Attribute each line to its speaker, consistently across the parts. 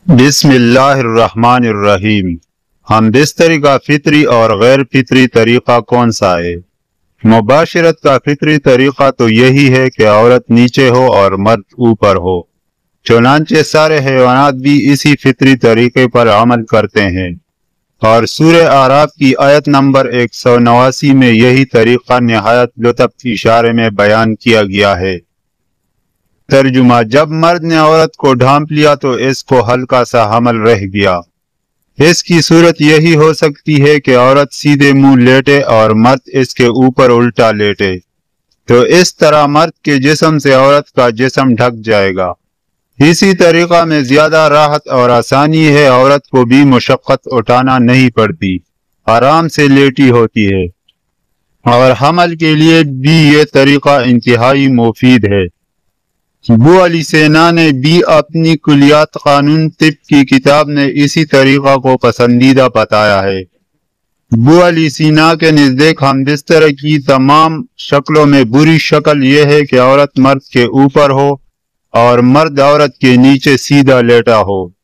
Speaker 1: बिस्मिल्लाहिर्रहमानिर्रहीम। हम बिस्तरी का फितरी और गैर फितरी तरीका कौन सा है? मुबाशरत का फितरी तरीका तो यही है कि औरत नीचे हो और मर्द ऊपर हो। चुनांचे सारे हैवानात भी इसी फितरी तरीके पर अमल करते हैं और सूरह आराफ की आयत नंबर 189 में यही तरीका निहायत लुत्फ इशारे में बयान किया गया है। तर्जुमा: जब मर्द ने औरत को ढांप लिया तो इसको हल्का सा हमल रह गया। इसकी सूरत यही हो सकती है कि औरत सीधे मुंह लेटे और मर्द इसके ऊपर उल्टा लेटे, तो इस तरह मर्द के जिस्म से औरत का जिस्म ढक जाएगा। इसी तरीका में ज्यादा राहत और आसानी है, औरत को भी मुशक्कत उठाना नहीं पड़ती, आराम से लेटी होती है और हमल के लिए भी ये तरीका इंतहाई मुफीद है। अबू अली सेना ने भी अपनी कुलियात कानून तिब की किताब में इसी तरीका को पसंदीदा बताया है। अबू अली सीना के नजदीक हमबिस्तर की तमाम शक्लों में बुरी शक्ल यह है कि औरत मर्द के ऊपर हो और मर्द औरत के नीचे सीधा लेटा हो,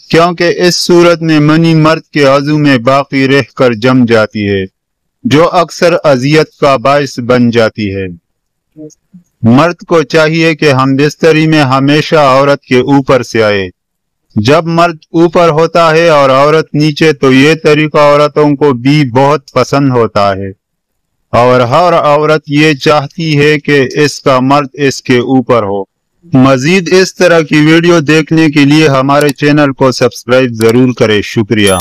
Speaker 1: क्योंकि इस सूरत में मनी मर्द के अज़ू में बाकी रह कर जम जाती है, जो अक्सर अजियत का बायस बन जाती है। मर्द को चाहिए कि हमबिस्तरी में हमेशा औरत के ऊपर से आए। जब मर्द ऊपर होता है और औरत नीचे तो ये तरीका औरतों को भी बहुत पसंद होता है और हर औरत ये चाहती है कि इसका मर्द इसके ऊपर हो। मजीद इस तरह की वीडियो देखने के लिए हमारे चैनल को सब्सक्राइब जरूर करें। शुक्रिया।